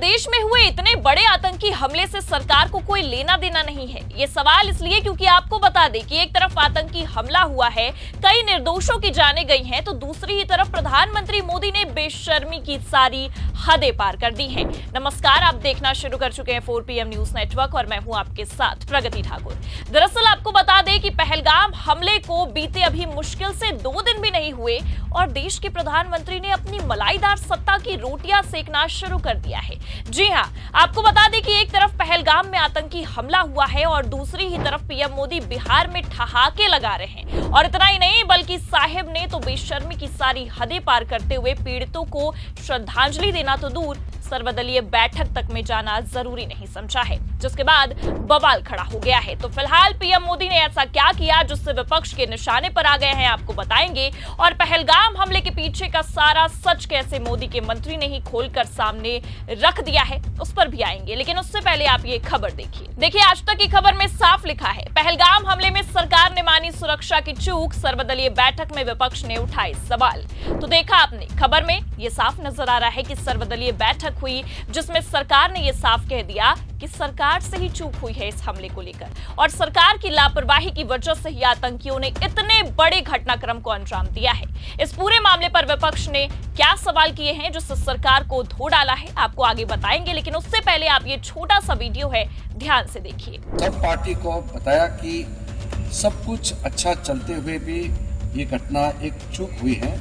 प्रदेश में हुए इतने बड़े आतंकी हमले से सरकार को कोई लेना देना नहीं है। ये सवाल इसलिए क्योंकि आपको बता दें कि एक तरफ आतंकी हमला हुआ है, कई निर्दोषों की जानें गई हैं, तो दूसरी ही तरफ प्रधानमंत्री मोदी ने बेशर्मी की सारी हदें पार कर दी हैं। नमस्कार, आप देखना शुरू कर चुके हैं 4 PM न्यूज नेटवर्क और मैं हूं आपके साथ प्रगति ठाकुर। दरअसल आपको बता दें कि पहलगाम हमले को बीते अभी मुश्किल से 2 दिन भी नहीं हुए और देश के प्रधानमंत्री ने अपनी मलाईदार सत्ता की रोटियां सेकना शुरू कर दिया है। जी हां, आपको बता दें कि एक तरफ पहलगाम में आतंकी हमला हुआ है और दूसरी ही तरफ पीएम मोदी बिहार में ठहाके लगा रहे हैं। और इतना ही नहीं बल्कि साहिब ने तो बेशर्मी की सारी हदें पार करते हुए पीड़ितों को श्रद्धांजलि देना तो दूर, सर्वदलीय बैठक तक में जाना जरूरी नहीं समझा है, जिसके बाद बवाल खड़ा हो गया है। तो फिलहाल पीएम मोदी ने ऐसा क्या किया जिससे विपक्ष के निशाने पर आ गए हैं, आपको बताएंगे। और पहलगाम हमले के पीछे का सारा सच कैसे मोदी के मंत्री ने ही खोलकर सामने रख दिया है, उस पर भी आएंगे। लेकिन उससे पहले आप ये खबर देखिए। आज तक की खबर में साफ लिखा है, पहलगाम हमले में सरकार ने मानी सुरक्षा की चूक, सर्वदलीय बैठक में विपक्ष ने उठाए सवाल। तो देखा आपने, खबर में ये साफ नजर आ रहा है कि सर्वदलीय बैठक हुई जिसमें सरकार ने यह साफ कह दिया कि सरकार से ही चूक हुई है इस हमले को लेकर और सरकार की लापरवाही की वजह से ही आतंकियों ने इतने बड़े घटनाक्रम को अंजाम दिया है। इस पूरे मामले पर विपक्ष ने क्या सवाल किए हैं जिससे सरकार को धो डाला है, आपको आगे बताएंगे। लेकिन उससे पहले आप ये छोटा सा वीडियो है, ध्यान से देखिए। सब पार्टी को बताया कि सब कुछ अच्छा चलते हुए भी ये घटना एक चूक हुई है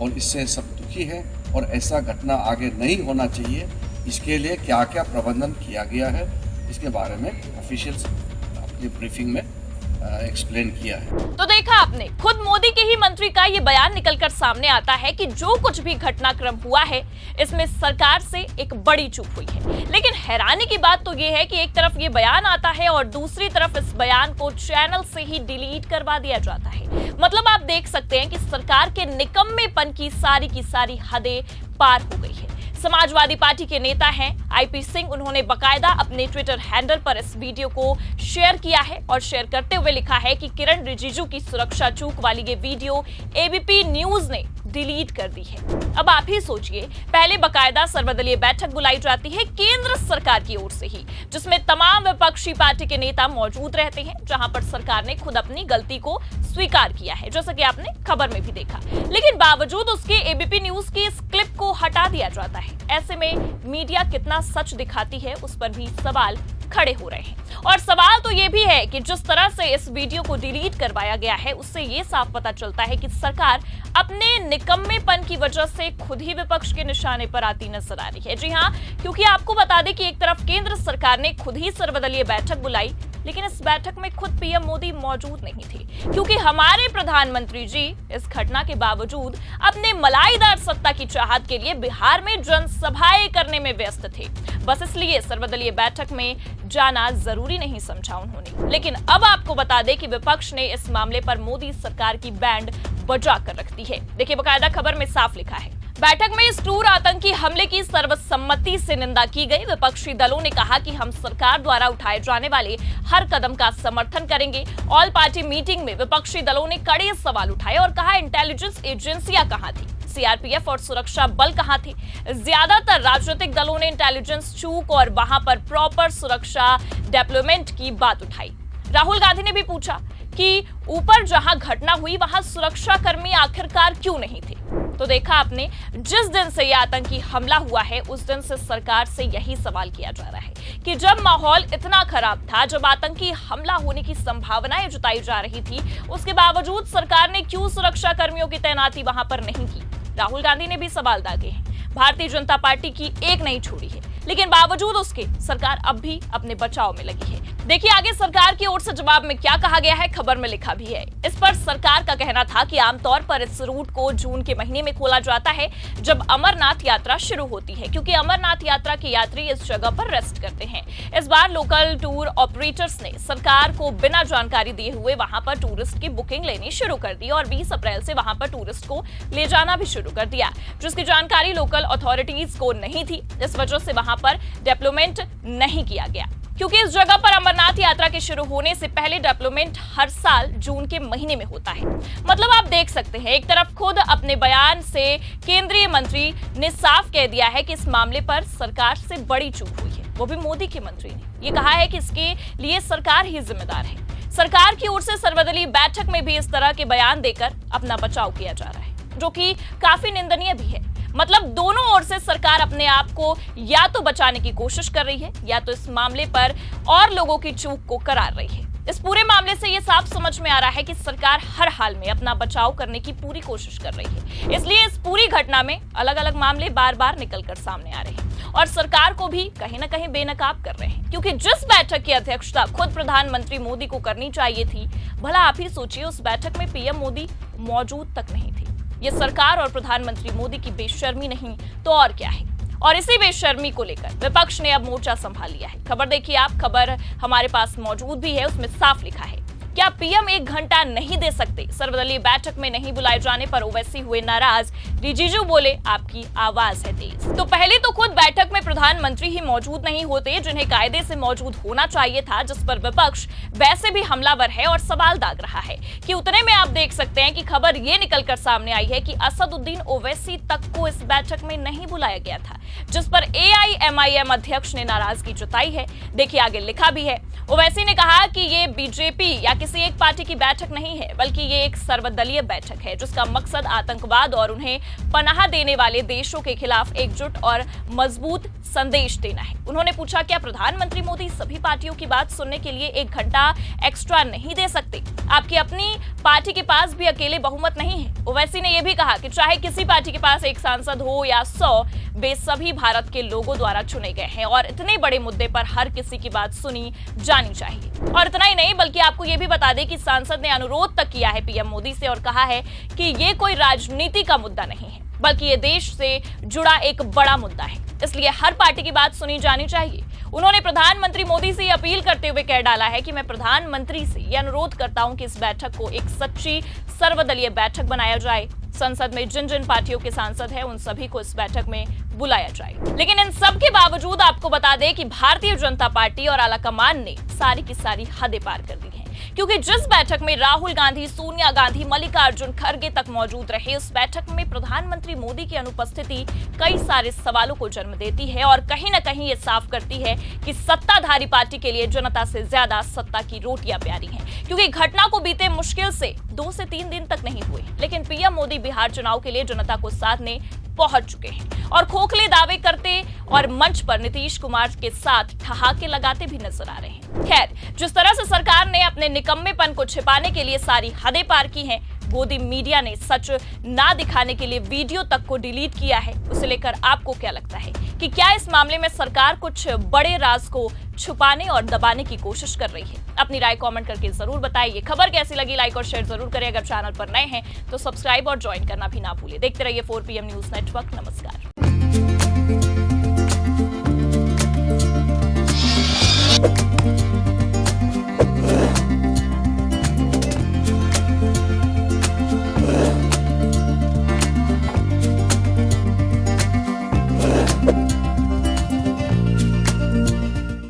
और इससे सब दुखी है और ऐसा घटना आगे नहीं होना चाहिए। इसके लिए क्या क्या प्रबंधन किया गया है इसके बारे में ऑफिशियल्स अपनी ब्रीफिंग में एक्सप्लेन किया है। तो देखा आपने, खुद मोदी के ही मंत्री का ये बयान निकलकर सामने आता है कि जो कुछ भी घटनाक्रम हुआ है इसमें सरकार से एक बड़ी चूक हुई है। लेकिन हैरानी की बात तो ये है कि एक तरफ ये बयान आता है और दूसरी तरफ इस बयान को चैनल से ही डिलीट करवा दिया जाता है। मतलब आप देख सकते हैं कि सरकार के निकम्मेपन की सारी हदें पार हो गई है। समाजवादी पार्टी के नेता हैं IP सिंह, उन्होंने बकायदा अपने ट्विटर हैंडल पर इस वीडियो को शेयर किया है और शेयर करते हुए लिखा है कि किरण रिजिजू की सुरक्षा चूक वाली ये वीडियो ABP न्यूज ने डिलीट कर दी है। अब आप ही सोचिए, पहले बकायदा सर्वदलीय बैठक बुलाई जाती है केंद्र सरकार की ओर से ही, जिसमें तमाम विपक्षी पार्टी के नेता मौजूद रहते हैं, जहां पर सरकार ने खुद अपनी गलती को स्वीकार किया है, जैसा कि आपने खबर में भी देखा। लेकिन बावजूद उसके ABP न्यूज की इस क्लिप को हटा दिया जाता है। ऐसे में मीडिया कितना सच दिखाती है उस पर भी सवाल खड़े हो रहे हैं। और सवाल तो ये भी है कि जिस तरह से इस वीडियो को डिलीट करवाया गया है उससे ये साफ पता चलता है कि सरकार अपने निकम्मेपन की वजह से खुद ही विपक्ष के निशाने पर आती नजर आ रही है। जी हां, क्योंकि आपको बता दें कि एक तरफ केंद्र सरकार ने खुद ही सर्वदलीय बैठक बुलाई, लेकिन इस बैठक में खुद पीएम मोदी मौजूद नहीं थे, क्योंकि हमारे प्रधानमंत्री जी इस घटना के बावजूद अपने मलाईदार सत्ता की चाहत के लिए बिहार में जनसभाएं करने में व्यस्त थे। बस इसलिए सर्वदलीय बैठक में जाना जरूरी नहीं समझा उन्होंने। लेकिन अब आपको बता दें कि विपक्ष ने इस मामले पर मोदी सरकार की बैंड बजा कर रख दी है। देखिए, बकायदा खबर में साफ लिखा है, बैठक में इस क्रूर आतंकी हमले की सर्वसम्मति से निंदा की गई। विपक्षी दलों ने कहा कि हम सरकार द्वारा उठाए जाने वाले हर कदम का समर्थन करेंगे। ऑल पार्टी मीटिंग में विपक्षी दलों ने कड़े सवाल उठाए और कहा, इंटेलिजेंस एजेंसियां कहां थी, CRPF और सुरक्षा बल कहां थे। ज्यादातर राजनीतिक दलों ने इंटेलिजेंस चूक और वहां पर प्रॉपर सुरक्षा डिप्लॉयमेंट की बात उठाई। राहुल गांधी ने भी पूछा कि ऊपर जहां घटना हुई वहां सुरक्षा कर्मी आखिरकार क्यों नहीं थे। तो देखा आपने, जिस दिन से यह आतंकी हमला हुआ है उस दिन से सरकार से यही सवाल किया जा रहा है कि जब माहौल इतना खराब था, जब आतंकी हमला होने की संभावनाएं जताई जा रही थी, उसके बावजूद सरकार ने क्यों सुरक्षा कर्मियों की तैनाती वहां पर नहीं की। राहुल गांधी ने भी सवाल दागे हैं। भारतीय जनता पार्टी की एक नहीं छोड़ी है, लेकिन बावजूद उसके सरकार अब भी अपने बचाव में लगी है। देखिए आगे सरकार की ओर से जवाब में क्या कहा गया है, खबर में लिखा भी है। इस पर सरकार का कहना था कि आमतौर पर इस रूट को जून के महीने में खोला जाता है जब अमरनाथ यात्रा शुरू होती है, क्योंकि अमरनाथ यात्रा के यात्री इस जगह पर रेस्ट करते हैं। इस बार लोकल टूर ऑपरेटर्स ने सरकार को बिना जानकारी दिए हुए वहां पर टूरिस्ट की बुकिंग लेनी शुरू कर दी और 20 अप्रैल से वहां पर टूरिस्ट को ले जाना भी शुरू कर दिया, जिसकी जानकारी लोकल अथॉरिटीज को नहीं थी। इस वजह से वहां पर डेवलपमेंट नहीं किया गया। क्योंकि इस जगह पर अमरनाथ यात्रा के शुरू होने से पहले डेवलपमेंट हर साल जून के महीने में होता है। मतलब आप देख सकते हैं, एक तरफ खुद अपने बयान से केंद्रीय मंत्री ने साफ कह दिया है कि इस मामले पर सरकार से बड़ी चूक हुई है, वो भी मोदी के मंत्री ने। ये कहा है कि इसके लिए सरकार ही जिम्मेदार है। सरकार की ओर से सर्वदलीय बैठक में भी इस तरह के बयान देकर अपना बचाव किया जा रहा है, जो कि काफी निंदनीय भी है। मतलब दोनों ओर से सरकार अपने आप को या तो बचाने की कोशिश कर रही है या तो इस मामले पर और लोगों की चूक को करार रही है। इस पूरे मामले से यह साफ समझ में आ रहा है कि सरकार हर हाल में अपना बचाव करने की पूरी कोशिश कर रही है। इसलिए इस पूरी घटना में अलग अलग मामले बार बार निकलकर सामने आ रहे हैं और सरकार को भी कहीं ना कहीं बेनकाब कर रहे हैं, क्योंकि जिस बैठक की अध्यक्षता खुद प्रधानमंत्री मोदी को करनी चाहिए थी, भला आप ही सोचिए उस बैठक में पीएम मोदी मौजूद तक नहीं थी। ये सरकार और प्रधानमंत्री मोदी की बेशर्मी नहीं तो और क्या है। और इसी बेशर्मी को लेकर विपक्ष ने अब मोर्चा संभाल लिया है। खबर देखिए आप, खबर हमारे पास मौजूद भी है, उसमें साफ लिखा है, क्या पीएम 1 घंटा नहीं दे सकते? सर्वदलीय बैठक में नहीं बुलाए जाने पर ओवैसी हुए नाराज, रिजिजू बोले आपकी आवाज है तेज। तो पहले तो खुद बैठक में प्रधानमंत्री ही मौजूद नहीं होते, जिन्हें कायदे से मौजूद होना चाहिए था, जिस पर विपक्ष वैसे भी हमलावर है और सवाल दाग रहा है कि उतने में आप देख सकते हैं कि खबर ये निकलकर सामने आई है कि असदुद्दीन ओवैसी तक को इस बैठक में नहीं बुलाया गया था, जिस पर एआईएमआईएम अध्यक्ष ने नाराजगी जताई है। देखिए आगे लिखा भी है, ओवैसी ने कहा कि ये बीजेपी या किसी एक पार्टी की बैठक नहीं है, बल्कि ये एक सर्वदलीय बैठक है, जिसका मकसद आतंकवाद और उन्हें पनाह देने वाले देशों के खिलाफ एकजुट और मजबूत संदेश देना है। उन्होंने पूछा, क्या प्रधानमंत्री मोदी सभी पार्टियों की बात सुनने के लिए 1 घंटा एक्स्ट्रा नहीं दे सकते? आपकी अपनी पार्टी के पास भी अकेले बहुमत नहीं है। ओवैसी ने यह भी कहा कि चाहे किसी पार्टी के पास 1 सांसद हो या 100, वे सभी भारत के लोगों द्वारा चुने गए हैं और इतने बड़े मुद्दे पर हर किसी की बात सुनी जानी चाहिए। और इतना ही नहीं, बल्कि आपको यह भी बता दें कि सांसद ने अनुरोध तक किया है पीएम मोदी से और कहा है कि ये कोई राजनीति का मुद्दा नहीं है, बल्कि ये देश से जुड़ा एक बड़ा मुद्दा है, इसलिए हर पार्टी की बात सुनी जानी चाहिए। उन्होंने प्रधानमंत्री मोदी से अपील करते हुए कह डाला है कि मैं प्रधानमंत्री से यह अनुरोध करता हूं कि इस बैठक को एक सच्ची सर्वदलीय बैठक बनाया जाए। संसद में जिन जिन पार्टियों के सांसद हैं उन सभी को इस बैठक में बुलाया जाए। लेकिन इन सब के बावजूद आपको बता दें कि भारतीय जनता पार्टी और आलाकमान ने सारी की सारी हदें पार कर दी हैं, क्योंकि जिस बैठक में राहुल गांधी, सोनिया गांधी, मल्लिकार्जुन खड़गे तक मौजूद रहे, उस बैठक में प्रधानमंत्री मोदी की अनुपस्थिति कई सारे सवालों को जन्म देती है और कहीं ना कहीं ये साफ करती है कि सत्ताधारी पार्टी के लिए जनता से ज्यादा सत्ता की रोटियां प्यारी हैं। क्योंकि घटना को बीते मुश्किल से 2 से 3 दिन तक नहीं हुए, लेकिन पीएम मोदी बिहार चुनाव के लिए जनता को साधने पहुंच चुके हैं और खोखले दावे करते और मंच पर नीतीश कुमार के साथ ठहाके लगाते भी नजर आ रहे हैं। खैर, जिस तरह से सरकार ने अपने निकम्मेपन को छिपाने के लिए सारी हदें पार की हैं, गोदी मीडिया ने सच ना दिखाने के लिए वीडियो तक को डिलीट किया है, उसे लेकर आपको क्या लगता है कि क्या इस मामले में सरकार कुछ बड़े राज को छुपाने और दबाने की कोशिश कर रही है? अपनी राय कमेंट करके जरूर बताइए। खबर कैसी लगी लाइक और शेयर जरूर करें। अगर चैनल पर नए हैं तो सब्सक्राइब और ज्वाइन करना भी ना भूलिए। देखते रहिए 4PM न्यूज नेटवर्क। नमस्कार।